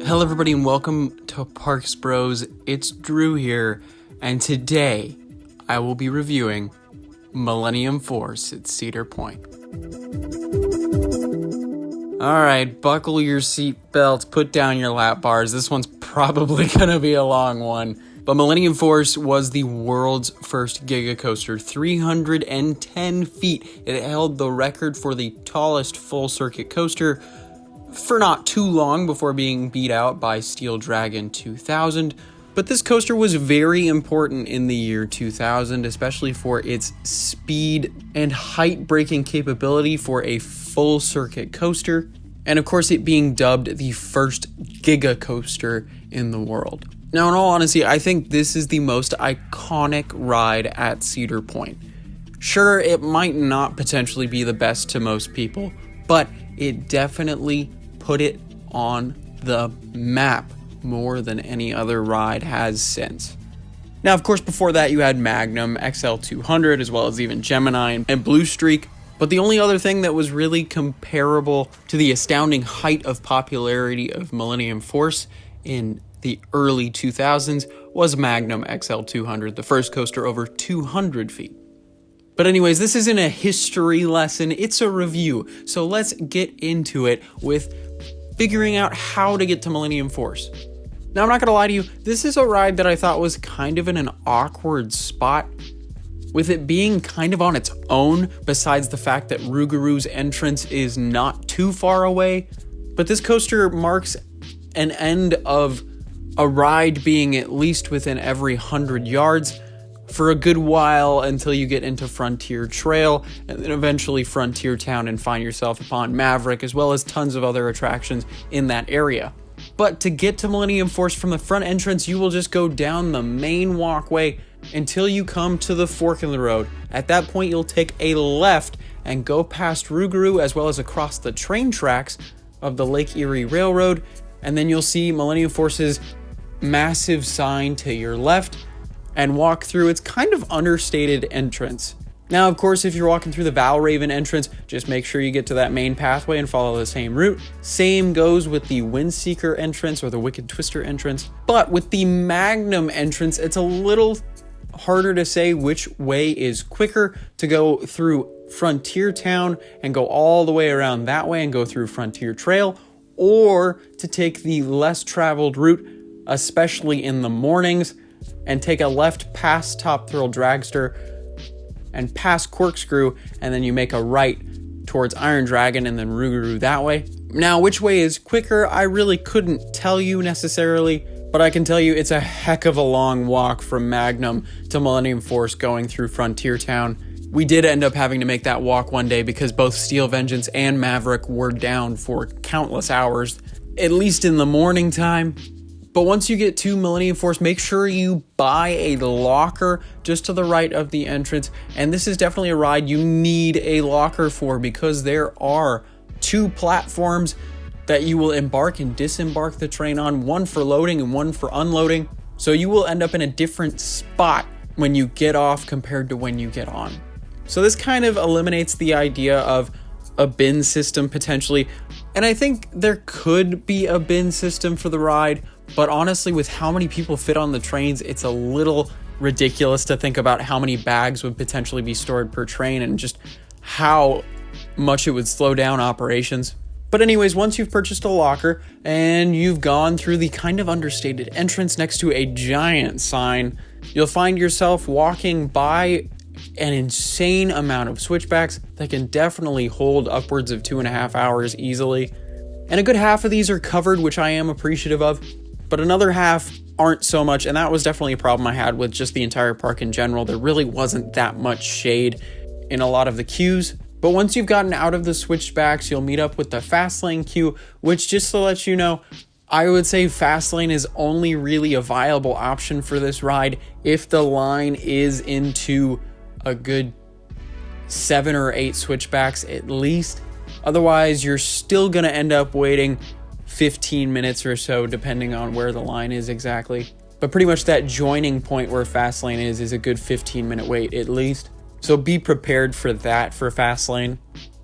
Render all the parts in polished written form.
Hello everybody and welcome to Parks Bros. It's Drew here, and today I will be reviewing Millennium Force at Cedar Point. Alright, buckle your seatbelts, put down your lap bars. This one's probably gonna be a long one. But Millennium Force was the world's first Giga coaster, 310 feet. It held the record for the tallest full circuit coaster for not too long before being beat out by Steel Dragon 2000. But this coaster was very important in the year 2000, especially for its speed and height braking capability for a full circuit coaster. And of course, it being dubbed the first Giga coaster in the world. Now, in all honesty, I think this is the most iconic ride at Cedar Point. Sure, it might not potentially be the best to most people, but it definitely put it on the map more than any other ride has since. Now, of course, before that, you had Magnum, XL200, as well as even Gemini and Blue Streak. But the only other thing that was really comparable to the astounding height of popularity of Millennium Force in the early 2000s was Magnum XL200, the first coaster over 200 feet. But anyways, this isn't a history lesson, it's a review. So let's get into it with figuring out how to get to Millennium Force. Now, I'm not gonna lie to you, this is a ride that I thought was kind of in an awkward spot, with it being kind of on its own, besides the fact that Rougarou's entrance is not too far away. But this coaster marks an end of a ride being at least within every 100 yards for a good while until you get into Frontier Trail and then eventually Frontier Town and find yourself upon Maverick, as well as tons of other attractions in that area. But to get to Millennium Force from the front entrance, you will just go down the main walkway until you come to the fork in the road. At that point, you'll take a left and go past Rougarou, as well as across the train tracks of the Lake Erie Railroad, and then you'll see Millennium Force's massive sign to your left and walk through its kind of understated entrance. Now, of course, if you're walking through the Valraven entrance, just make sure you get to that main pathway and follow the same route. Same goes with the Windseeker entrance or the Wicked Twister entrance. But with the Magnum entrance, it's a little harder to say which way is quicker, to go through Frontier Town and go all the way around that way and go through Frontier Trail, or to take the less traveled route, especially in the mornings, and take a left past Top Thrill Dragster and past Corkscrew, and then you make a right towards Iron Dragon and then Rougarou that way. Now, which way is quicker, I really couldn't tell you necessarily, but I can tell you it's a heck of a long walk from Magnum to Millennium Force going through Frontier Town. We did end up having to make that walk one day because both Steel Vengeance and Maverick were down for countless hours, at least in the morning time. But once you get to Millennium Force, make sure you buy a locker just to the right of the entrance. And this is definitely a ride you need a locker for, because there are two platforms that you will embark and disembark the train on, one for loading and one for unloading. So you will end up in a different spot when you get off compared to when you get on. So this kind of eliminates the idea of a bin system potentially. And I think there could be a bin system for the ride, but honestly, with how many people fit on the trains, it's a little ridiculous to think about how many bags would potentially be stored per train and just how much it would slow down operations. But anyways, once you've purchased a locker and you've gone through the kind of understated entrance next to a giant sign, you'll find yourself walking by an insane amount of switchbacks that can definitely hold upwards of 2.5 hours easily. And a good half of these are covered, which I am appreciative of, but another half aren't so much, and that was definitely a problem I had with just the entire park in general. There really wasn't that much shade in a lot of the queues. But once you've gotten out of the switchbacks, you'll meet up with the fast lane queue, which, just to let you know, I would say fast lane is only really a viable option for this ride if the line is into a good 7 or 8 switchbacks at least. Otherwise, you're still gonna end up waiting 15 minutes or so, depending on where the line is exactly. But pretty much that joining point where fast lane is a good 15-minute wait at least. So be prepared for that for fast lane.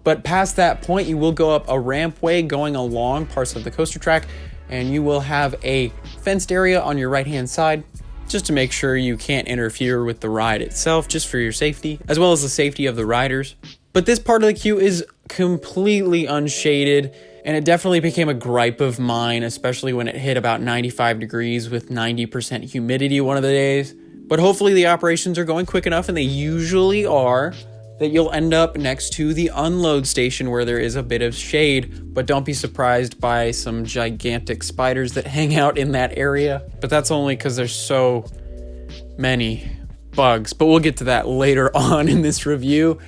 But past that point, you will go up a rampway going along parts of the coaster track, and you will have a fenced area on your right-hand side, just to make sure you can't interfere with the ride itself, just for your safety, as well as the safety of the riders. But this part of the queue is completely unshaded, and it definitely became a gripe of mine, especially when it hit about 95 degrees with 90% humidity one of the days. But hopefully the operations are going quick enough, and they usually are, that you'll end up next to the unload station where there is a bit of shade, but don't be surprised by some gigantic spiders that hang out in that area. But that's only because there's so many bugs, but we'll get to that later on in this review.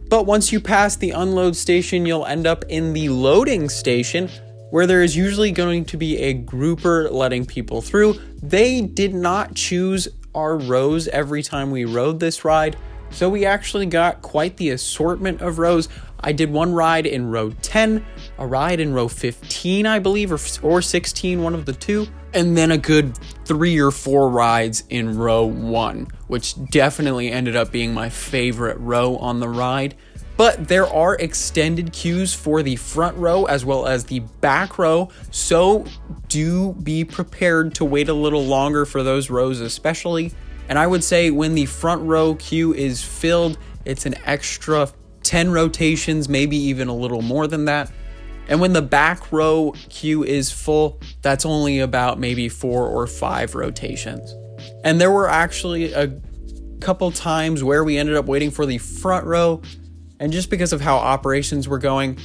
But once you pass the unload station, you'll end up in the loading station, where there is usually going to be a grouper letting people through. They did not choose our rows every time we rode this ride, so we actually got quite the assortment of rows. I did one ride in row 10, a ride in row 15, I believe, or 16, one of the two, and then a good 3 or 4 rides in row 1, which definitely ended up being my favorite row on the ride. But there are extended queues for the front row as well as the back row, so do be prepared to wait a little longer for those rows especially. And I would say when the front row queue is filled, it's an extra 10 rotations, maybe even a little more than that. And when the back row queue is full, that's only about maybe 4 or 5 rotations. And there were actually a couple times where we ended up waiting for the front row, and just because of how operations were going,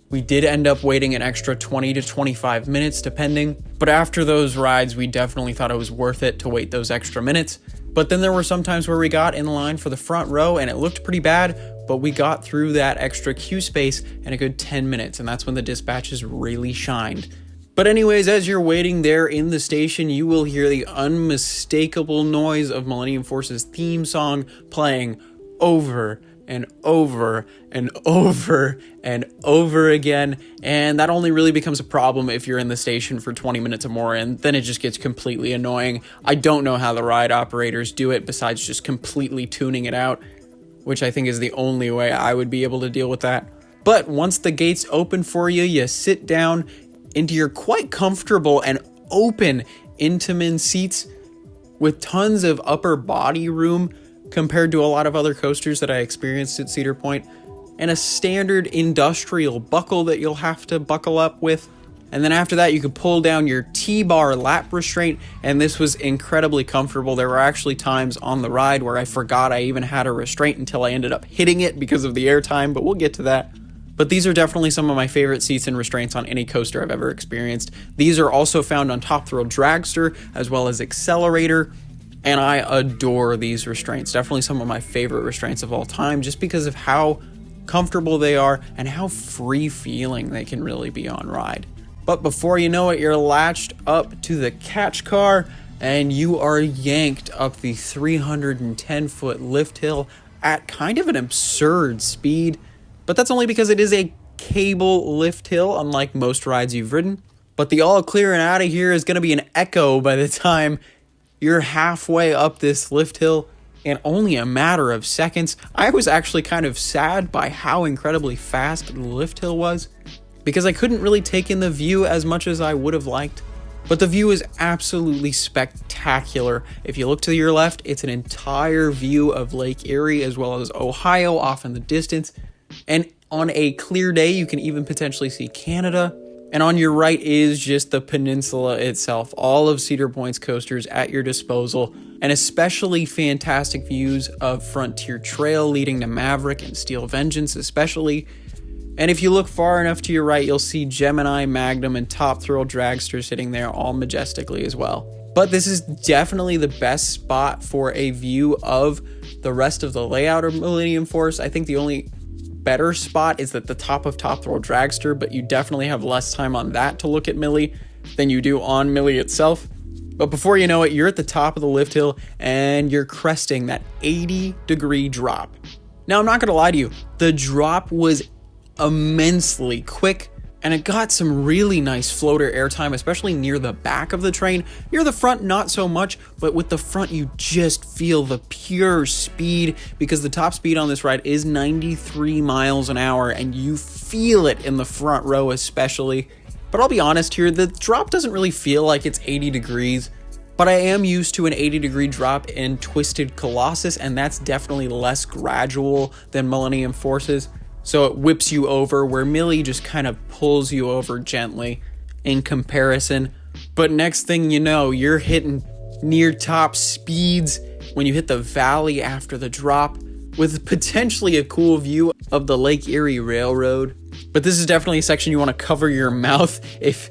we did end up waiting an extra 20 to 25 minutes depending. But after those rides, we definitely thought it was worth it to wait those extra minutes. But then there were some times where we got in line for the front row and it looked pretty bad, but we got through that extra queue space in a good 10 minutes, and that's when the dispatches really shined. But anyways, as you're waiting there in the station, you will hear the unmistakable noise of Millennium Force's theme song playing over and over and over and over again, and that only really becomes a problem if you're in the station for 20 minutes or more, and then it just gets completely annoying. I don't know how the ride operators do it besides just completely tuning it out, which I think is the only way I would be able to deal with that. But once the gates open for you, you sit down into your quite comfortable and open Intamin seats with tons of upper body room compared to a lot of other coasters that I experienced at Cedar Point, and a standard industrial buckle that you'll have to buckle up with. And then after that, you could pull down your T-bar lap restraint, and this was incredibly comfortable. There were actually times on the ride where I forgot I even had a restraint until I ended up hitting it because of the airtime, but we'll get to that. But these are definitely some of my favorite seats and restraints on any coaster I've ever experienced. These are also found on Top Thrill Dragster as well as Accelerator, and I adore these restraints. Definitely some of my favorite restraints of all time, just because of how comfortable they are and how free-feeling they can really be on ride. But before you know it, you're latched up to the catch car and you are yanked up the 310-foot lift hill at kind of an absurd speed. But that's only because it is a cable lift hill, unlike most rides you've ridden. But the all clear and out of here is going to be an echo by the time you're halfway up this lift hill in only a matter of seconds. I was actually kind of sad by how incredibly fast the lift hill was, because I couldn't really take in the view as much as I would have liked. But the view is absolutely spectacular. If you look to your left, it's an entire view of Lake Erie as well as Ohio off in the distance. And on a clear day, you can even potentially see Canada. And on your right is just the peninsula itself, all of Cedar Point's coasters at your disposal, and especially fantastic views of Frontier Trail leading to Maverick and Steel Vengeance especially. And if you look far enough to your right, you'll see Gemini, Magnum, and Top Thrill Dragster sitting there all majestically as well. But this is definitely the best spot for a view of the rest of the layout of Millennium Force. I think the only better spot is at the top of Top Thrill Dragster, but you definitely have less time on that to look at Millie than you do on Millie itself. But before you know it, you're at the top of the lift hill and you're cresting that 80-degree drop. Now, I'm not going to lie to you, the drop was immensely quick, and it got some really nice floater airtime, especially near the back of the train. Near the front, not so much, but with the front, you just feel the pure speed, because the top speed on this ride is 93 miles an hour, and you feel it in the front row especially. But I'll be honest here, the drop doesn't really feel like it's 80 degrees, but I am used to an 80-degree drop in Twisted Colossus, and that's definitely less gradual than Millennium Force's. So it whips you over, where Millie just kind of pulls you over gently in comparison. But next thing you know, you're hitting near top speeds when you hit the valley after the drop, with potentially a cool view of the Lake Erie Railroad. But this is definitely a section you want to cover your mouth if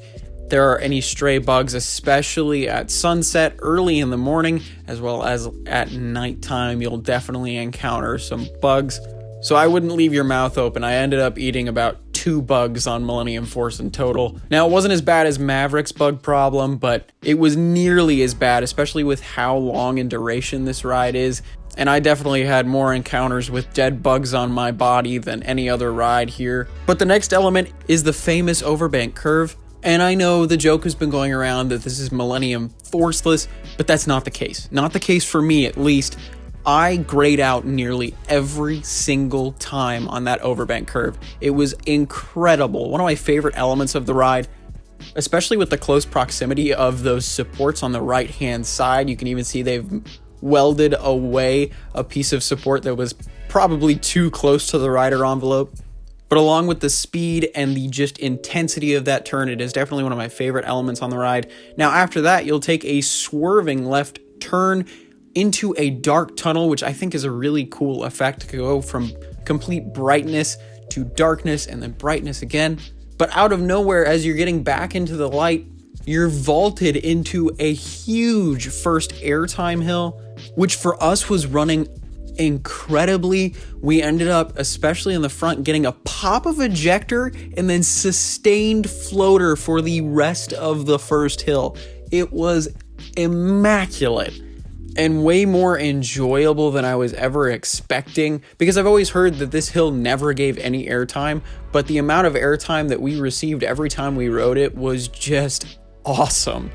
there are any stray bugs, especially at sunset, early in the morning, as well as at nighttime. You'll definitely encounter some bugs. So I wouldn't leave your mouth open. I ended up eating about 2 bugs on Millennium Force in total. Now, it wasn't as bad as Maverick's bug problem, but it was nearly as bad, especially with how long in duration this ride is. And I definitely had more encounters with dead bugs on my body than any other ride here. But the next element is the famous Overbank Curve. And I know the joke has been going around that this is Millennium Forceless, but that's not the case. Not the case for me, at least. I grayed out nearly every single time on that Overbank Curve. It was incredible. One of my favorite elements of the ride, especially with the close proximity of those supports on the right-hand side. You can even see they've welded away a piece of support that was probably too close to the rider envelope. But along with the speed and the just intensity of that turn, it is definitely one of my favorite elements on the ride. Now, after that, you'll take a swerving left turn into a dark tunnel, which I think is a really cool effect to go from complete brightness to darkness and then brightness again. But out of nowhere, as you're getting back into the light, you're vaulted into a huge first airtime hill, which for us was running incredibly. We ended up, especially in the front, getting a pop of ejector and then sustained floater for the rest of the first hill. It was immaculate and way more enjoyable than I was ever expecting, because I've always heard that this hill never gave any airtime, but the amount of airtime that we received every time we rode it was just awesome.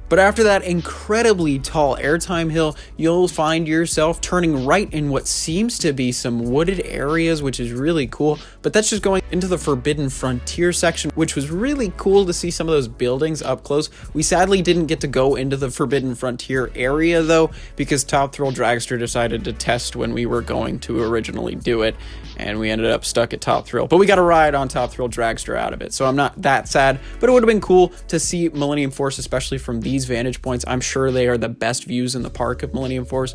But after that incredibly tall airtime hill, you'll find yourself turning right in what seems to be some wooded areas, which is really cool. But that's just going into the Forbidden Frontier section, which was really cool to see some of those buildings up close. We sadly didn't get to go into the Forbidden Frontier area though, because Top Thrill Dragster decided to test when we were going to originally do it, and we ended up stuck at Top Thrill. But we got a ride on Top Thrill Dragster out of it, so I'm not that sad. But it would have been cool to see Millennium Force, especially from these vantage points. I'm sure they are the best views in the park of Millennium Force.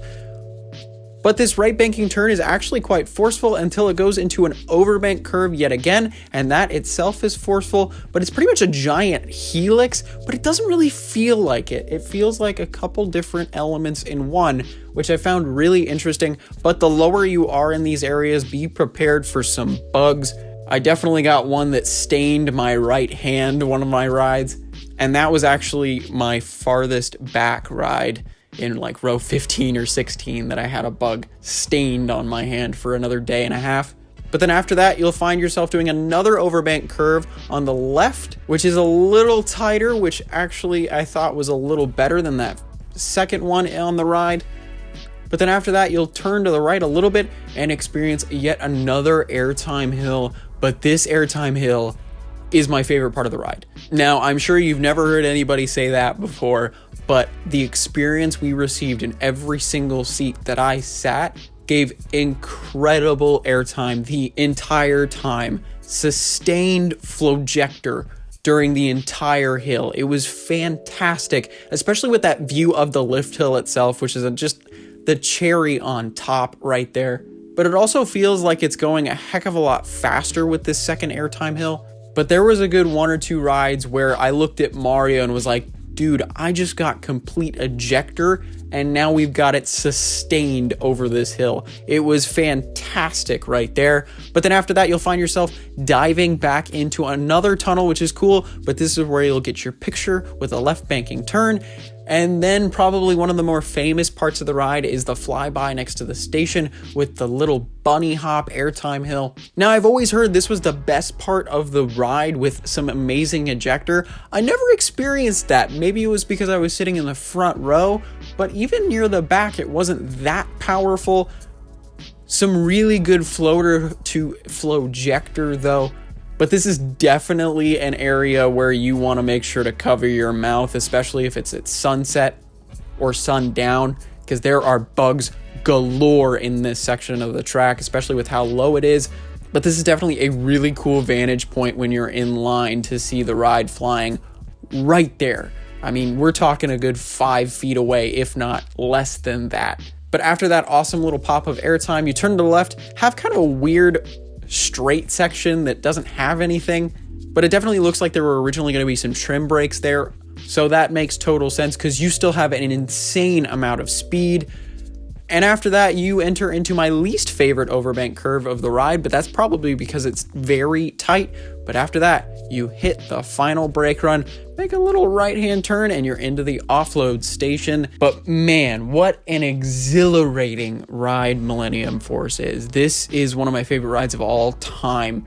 But this right banking turn is actually quite forceful until it goes into an overbank curve yet again, and that itself is forceful, but it's pretty much a giant helix, but it doesn't really feel like it. It feels like a couple different elements in one, which I found really interesting. But the lower you are in these areas, be prepared for some bugs. I definitely got one that stained my right hand one of my rides, and that was actually my farthest back ride in like row 15 or 16 that I had a bug stained on my hand for another day and a half. But then after that, you'll find yourself doing another overbank curve on the left, which is a little tighter, which actually I thought was a little better than that second one on the ride. But then after that, you'll turn to the right a little bit and experience yet another airtime hill. But this airtime hill is my favorite part of the ride. Now, I'm sure you've never heard anybody say that before, but the experience we received in every single seat that I sat gave incredible airtime the entire time. Sustained flojector during the entire hill. It was fantastic, especially with that view of the lift hill itself, which is just the cherry on top right there. But it also feels like it's going a heck of a lot faster with this second airtime hill. But there was a good 1 or 2 rides where I looked at Mario and was like, dude, I just got complete ejector and now we've got it sustained over this hill. It was fantastic right there. But then after that, you'll find yourself diving back into another tunnel, which is cool, but this is where you'll get your picture with a left banking turn. And then probably one of the more famous parts of the ride is the flyby next to the station with the little bunny hop airtime hill. Now, I've always heard this was the best part of the ride with some amazing ejector. I never experienced that. Maybe it was because I was sitting in the front row, but even near the back, it wasn't that powerful. Some really good floater to flowjector though. But this is definitely an area where you want to make sure to cover your mouth, especially if it's at sunset or sundown, because there are bugs galore in this section of the track, especially with how low it is. But this is definitely a really cool vantage point when you're in line to see the ride flying right there. I mean, we're talking a good 5 feet away, if not less than that. But after that awesome little pop of airtime, you turn to the left, have kind of a weird straight section that doesn't have anything, but it definitely looks like there were originally going to be some trim brakes there. So that makes total sense because you still have an insane amount of speed. And after that, you enter into my least favorite overbank curve of the ride, but that's probably because it's very tight. But after that, you hit the final brake run, make a little right-hand turn, and you're into the offload station. But man, what an exhilarating ride Millennium Force is. This is one of my favorite rides of all time.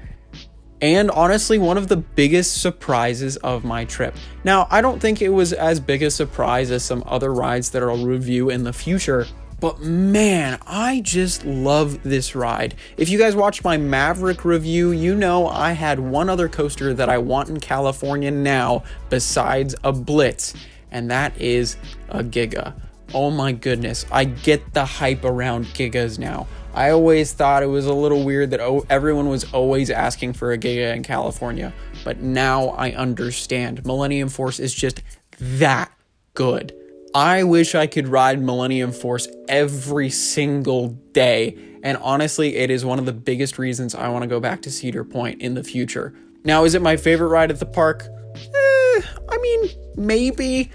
And honestly, one of the biggest surprises of my trip. Now, I don't think it was as big a surprise as some other rides that I'll review in the future, but man, I just love this ride. If you guys watched my Maverick review, you know I had one other coaster that I want in California now besides a Blitz, and that is a Giga. Oh my goodness, I get the hype around Gigas now. I always thought it was a little weird that everyone was always asking for a Giga in California, but now I understand. Millennium Force is just that good. I wish I could ride Millennium Force every single day, and honestly, it is one of the biggest reasons I want to go back to Cedar Point in the future. Now, is it my favorite ride at the park? I mean, maybe.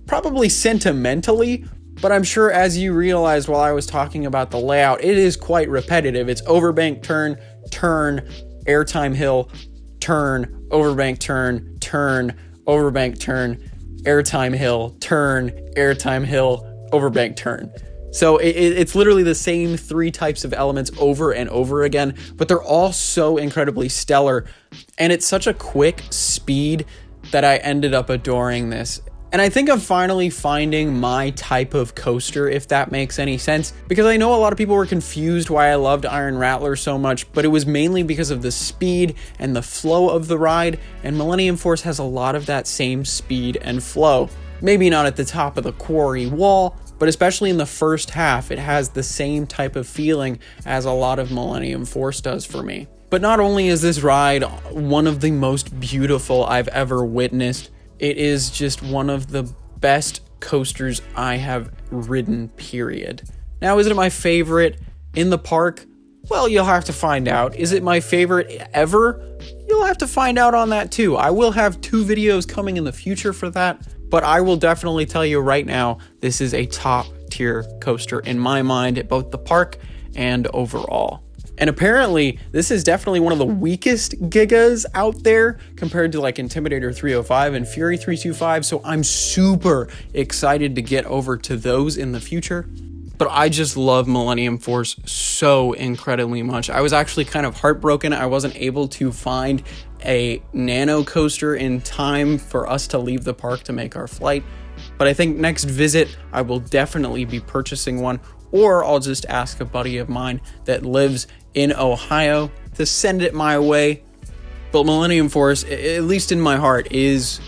Probably sentimentally, but I'm sure as you realized while I was talking about the layout, it is quite repetitive. It's overbank turn, turn, airtime hill, turn, overbank turn, turn, overbank turn, airtime hill, turn, airtime hill, overbank turn. So it's literally the same 3 types of elements over and over again, but they're all so incredibly stellar. And it's such a quick speed that I ended up adoring this. And I think I'm finally finding my type of coaster, if that makes any sense, because I know a lot of people were confused why I loved Iron Rattler so much, but it was mainly because of the speed and the flow of the ride, and Millennium Force has a lot of that same speed and flow. Maybe not at the top of the quarry wall, but especially in the first half, it has the same type of feeling as a lot of Millennium Force does for me. But not only is this ride one of the most beautiful I've ever witnessed, it is just one of the best coasters I have ridden, period. Now, is it my favorite in the park? Well, you'll have to find out. Is it my favorite ever? You'll have to find out on that too. I will have 2 videos coming in the future for that, but I will definitely tell you right now, this is a top tier coaster in my mind at both the park and overall. And apparently, this is definitely one of the weakest Gigas out there compared to like Intimidator 305 and Fury 325. So I'm super excited to get over to those in the future. But I just love Millennium Force so incredibly much. I was actually kind of heartbroken I wasn't able to find a nano coaster in time for us to leave the park to make our flight. But I think next visit, I will definitely be purchasing one, or I'll just ask a buddy of mine that lives in Ohio to send it my way. But Millennium Force, at least in my heart, is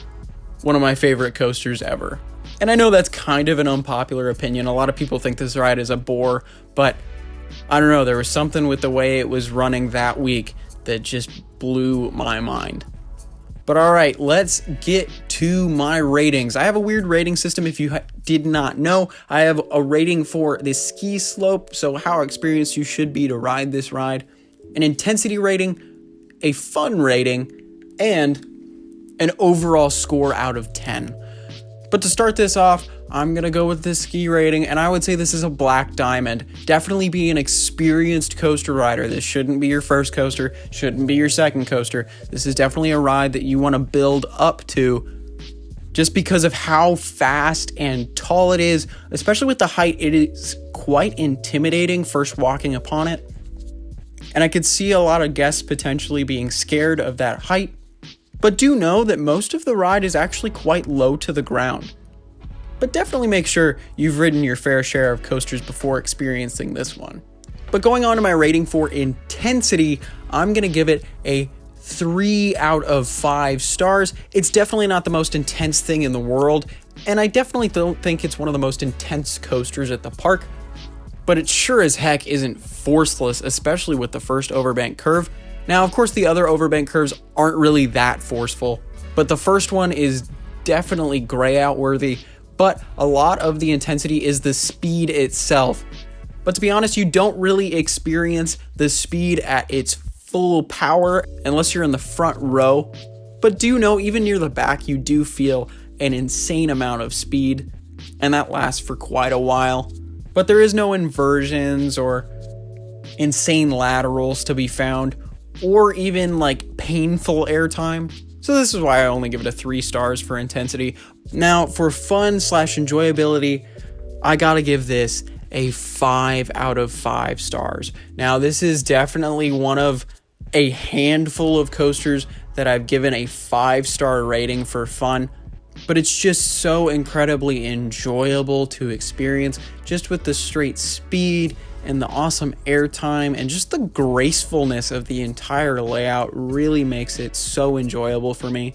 one of my favorite coasters ever. And I know that's kind of an unpopular opinion. A lot of people think this ride is a bore, but I don't know, there was something with the way it was running that week that just blew my mind. But all right, let's get to my ratings. I have a weird rating system if you did not know. I have a rating for the ski slope, so how experienced you should be to ride this ride, an intensity rating, a fun rating, and an overall score out of 10. But to start this off, I'm going to go with the ski rating, and I would say this is a black diamond. Definitely be an experienced coaster rider. This shouldn't be your first coaster, shouldn't be your second coaster. This is definitely a ride that you want to build up to just because of how fast and tall it is. Especially with the height, it is quite intimidating first walking upon it. And I could see a lot of guests potentially being scared of that height. But do know that most of the ride is actually quite low to the ground. But definitely make sure you've ridden your fair share of coasters before experiencing this one. But going on to my rating for intensity, I'm going to give it a 3 out of 5 stars. It's definitely not the most intense thing in the world, and I definitely don't think it's one of the most intense coasters at the park, but it sure as heck isn't forceless, especially with the first Overbank Curve. Now, of course, the other Overbank Curves aren't really that forceful, but the first one is definitely gray out worthy, but a lot of the intensity is the speed itself. But to be honest, you don't really experience the speed at its full power unless you're in the front row. But do know, even near the back, you do feel an insane amount of speed, and that lasts for quite a while. But there is no inversions or insane laterals to be found, or even like painful airtime. So this is why I only give it a 3 stars for intensity. Now, for fun / enjoyability, I gotta give this a 5 out of 5 stars. Now, this is definitely one of a handful of coasters that I've given a 5-star rating for fun, but it's just so incredibly enjoyable to experience, just with the straight speed and the awesome airtime and just the gracefulness of the entire layout really makes it so enjoyable for me.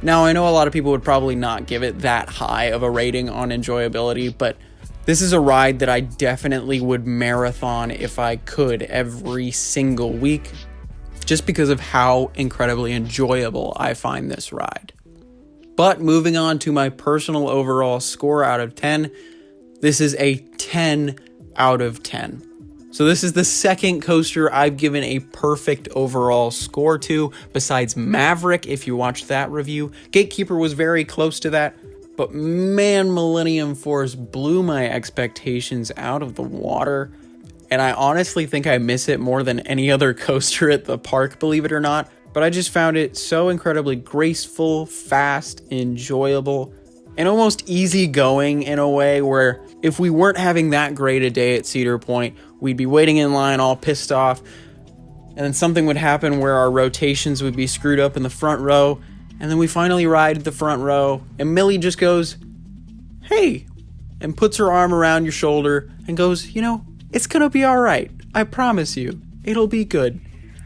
Now, I know a lot of people would probably not give it that high of a rating on enjoyability, but this is a ride that I definitely would marathon if I could every single week, just because of how incredibly enjoyable I find this ride. But moving on to my personal overall score out of 10, this is a 10 out of 10. So this is the second coaster I've given a perfect overall score to, besides Maverick, if you watched that review. Gatekeeper was very close to that, but man, Millennium Force blew my expectations out of the water, and I honestly think I miss it more than any other coaster at the park, believe it or not. But I just found it so incredibly graceful, fast, enjoyable, and almost easygoing in a way where if we weren't having that great a day at Cedar Point, we'd be waiting in line all pissed off, and then something would happen where our rotations would be screwed up in the front row, and then we finally ride the front row, and Millie just goes, "Hey," and puts her arm around your shoulder and goes, "You know, it's gonna be all right. I promise you, it'll be good."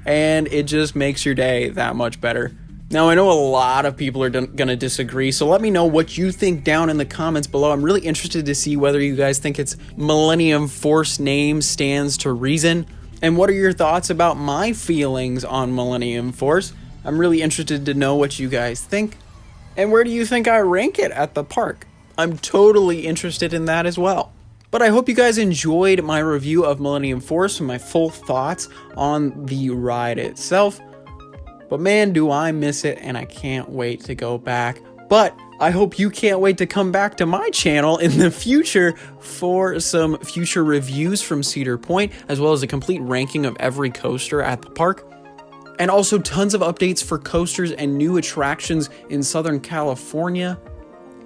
And it just makes your day that much better. Now, I know a lot of people are gonna disagree, so let me know what you think down in the comments below. I'm really interested to see whether you guys think its Millennium Force name stands to reason, and what are your thoughts about my feelings on Millennium Force? I'm really interested to know what you guys think, and where do you think I rank it at the park? I'm totally interested in that as well. But I hope you guys enjoyed my review of Millennium Force and my full thoughts on the ride itself. But man, do I miss it, and I can't wait to go back. But I hope you can't wait to come back to my channel in the future for some future reviews from Cedar Point, as well as a complete ranking of every coaster at the park. And also tons of updates for coasters and new attractions in Southern California,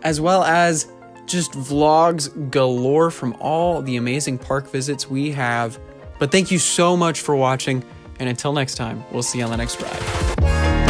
as well as just vlogs galore from all the amazing park visits we have. But thank you so much for watching, and until next time, we'll see you on the next ride.